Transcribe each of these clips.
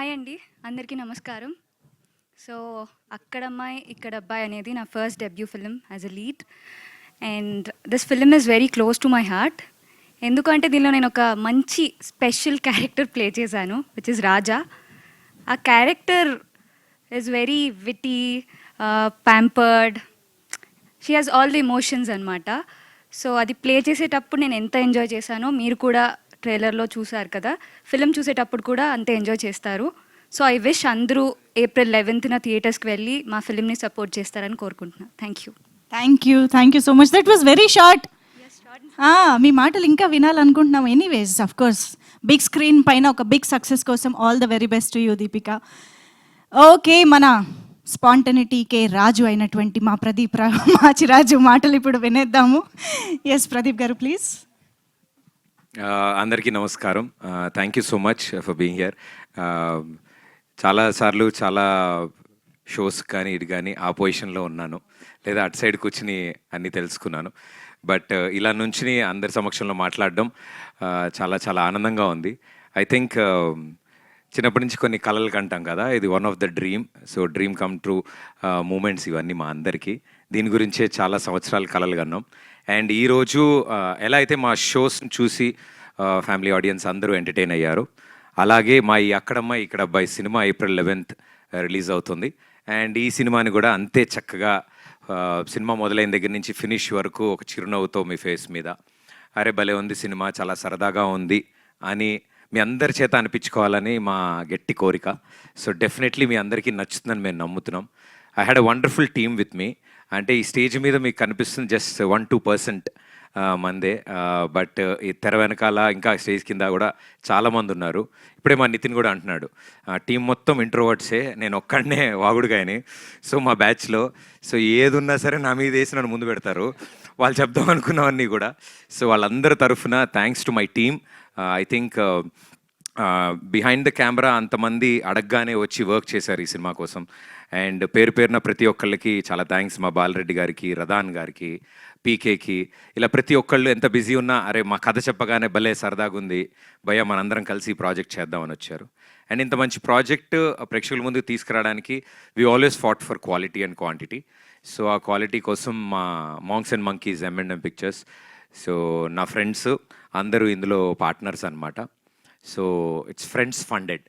Hi అండి, అందరికీ నమస్కారం. సో అక్కడమ్మాయి ఇక్కడ అబ్బాయి అనేది నా first debut film as a lead. And this film is very close to my heart. ఎందుకంటే దీనిలో నేను ఒక మంచి స్పెషల్ క్యారెక్టర్ ప్లే చేశాను, విచ్ ఇస్ రాజా. ఆ character is very witty, pampered. She has all the emotions అనమాట. సో అది play చేసేటప్పుడు నేను ఎంత ఎంజాయ్ చేశానో మీరు కూడా ట్రైలర్లో చూసారు కదా, ఫిలిం చూసేటప్పుడు కూడా అంతే ఎంజాయ్ చేస్తారు. సో ఐ విష్ అందరూ April 11th థియేటర్స్కి వెళ్ళి మా ఫిలింని సపోర్ట్ చేస్తారని కోరుకుంటున్నాను. Thank you so much. That was very short. మీ మాటలు ఇంకా వినాలనుకుంటున్నాం. Anyways of course big screen పైన ఒక బిగ్ సక్సెస్ కోసం all the very best to you Deepika. Okay, మన స్పాంటనిటీకే రాజు అయినటువంటి మా ప్రదీప్ మాచిరాజు మాటలు ఇప్పుడు వినేద్దాము. ఎస్ ప్రదీప్ గారు ప్లీజ్. అందరికీ నమస్కారం. Thank you so much for being here. చాలాసార్లు చాలా షోస్ కానీ ఇది కానీ ఆ పొజిషన్లో ఉన్నాను, లేదా అటు సైడ్ కూర్చుని అన్నీ తెలుసుకున్నాను. బట్ ఇలా నుంచి అందరి సమక్షంలో మాట్లాడడం చాలా చాలా ఆనందంగా ఉంది. ఐ థింక్ చిన్నప్పటి నుంచి కొన్ని కళలు కంటాం కదా, ఇది one of the dream. So dream come true moments ఇవన్నీ మా అందరికీ. దీని గురించే చాలా సంవత్సరాలు కళలు కన్నాం. అండ్ ఈరోజు ఎలా అయితే మా షోస్ చూసి ఫ్యామిలీ ఆడియన్స్ అందరూ ఎంటర్టైన్ అయ్యారు, అలాగే మా ఈ అక్కడమ్మాయి ఇక్కడ అబ్బాయి సినిమా April 11th రిలీజ్ అవుతుంది. అండ్ ఈ సినిమాని కూడా అంతే చక్కగా సినిమా మొదలైన దగ్గర నుంచి ఫినిష్ వరకు ఒక చిరునవ్వుతో మీ ఫేస్ మీద అరే భలే ఉంది సినిమా, చాలా సరదాగా ఉంది అని మీ అందరి చేత అనిపించుకోవాలని మా గట్టి కోరిక. సో డెఫినెట్లీ మీ అందరికీ నచ్చుతుందని మేము నమ్ముతున్నాం. I had a wonderful team with me. అంటే ఈ స్టేజ్ మీద మీకు కనిపిస్తుంది జస్ట్ 1-2% మందే, బట్ ఈ తెర వెనకాల ఇంకా స్టేజ్ కింద కూడా చాలామంది ఉన్నారు. ఇప్పుడే మా నితిన్ కూడా అంటున్నాడు టీం మొత్తం ఇంట్రోవర్ట్సే, నేను ఒక్కడనే వాగుడుగాయని. సో మా బ్యాచ్లో సో ఏది ఉన్నా సరే నా మీద వేసి నన్ను ముందు పెడతారు, వాళ్ళు చెప్దాం అనుకున్నవన్నీ కూడా. సో వాళ్ళందరి తరఫున thanks to my team. I think behind the camera అంతమంది అడగగానే వచ్చి వర్క్ చేశారు ఈ సినిమా కోసం. అండ్ పేరు పేరున ప్రతి ఒక్కళ్ళకి చాలా థ్యాంక్స్. మా బాలరెడ్డి గారికి, రదాన్ గారికి, పీకేకి, ఇలా ప్రతి ఒక్కళ్ళు ఎంత బిజీ ఉన్నా అరే మా కథ చెప్పగానే భలే సరదాగా ఉంది భయ్య, మనందరం కలిసి ప్రాజెక్ట్ చేద్దామని వచ్చారు. అండ్ ఇంత మంచి ప్రాజెక్ట్ ప్రేక్షకుల ముందుకు తీసుకురావడానికి we always fought for quality and quantity. So ఆ క్వాలిటీ కోసం మా monks and monkeys M&M pictures, so నా ఫ్రెండ్స్ అందరూ ఇందులో పార్ట్నర్స్ అనమాట. So it's friends funded.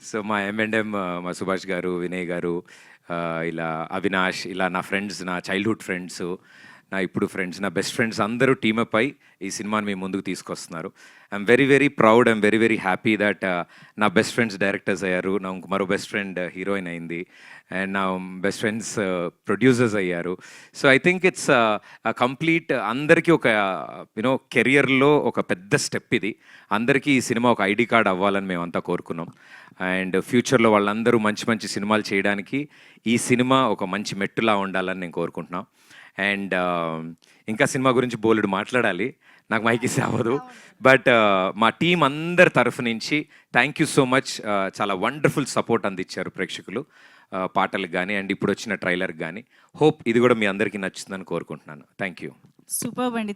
So మా M&M, మా సుభాష్ గారు, వినయ్ గారు, ఇలా అవినాష్, ఇలా నా ఫ్రెండ్స్, నా చైల్డ్హుడ్ ఫ్రెండ్స్, నా ఇప్పుడు ఫ్రెండ్స్, నా బెస్ట్ ఫ్రెండ్స్ అందరూ టీమప్ అయి ఈ సినిమాని మీ ముందుకు తీసుకొస్తున్నారు. I'm very very proud, I'm very very happy that నా బెస్ట్ ఫ్రెండ్స్ డైరెక్టర్స్ అయ్యారు, నా మరో బెస్ట్ ఫ్రెండ్ హీరోయిన్ అయింది, అండ్ నా బెస్ట్ ఫ్రెండ్స్ ప్రొడ్యూసర్స్ అయ్యారు. So I think it's complete అందరికీ ఒక యూనో కెరియర్లో ఒక పెద్ద స్టెప్ ఇది. అందరికీ ఈ సినిమా ఒక ఐడి కార్డ్ అవ్వాలని మేమంతా కోరుకున్నాం. అండ్ ఫ్యూచర్లో వాళ్ళందరూ మంచి మంచి సినిమాలు చేయడానికి ఈ సినిమా ఒక మంచి మెట్టులా ఉండాలని నేను కోరుకుంటున్నాను. అండ్ ఇంకా సినిమా గురించి బోలెడు మాట్లాడాలి, నాకు మైక్ ఇస్తే అవ్వదు. బట్ మా టీం అందరి తరఫు నుంచి థ్యాంక్ యూ సో మచ్. చాలా వండర్ఫుల్ సపోర్ట్ అందించారు ప్రేక్షకులు పాటలకు కానీ అండ్ ఇప్పుడు వచ్చిన ట్రైలర్కి కానీ. హోప్ ఇది కూడా మీ అందరికీ నచ్చుతుందని కోరుకుంటున్నాను. Thank you. సూపర్ అండి.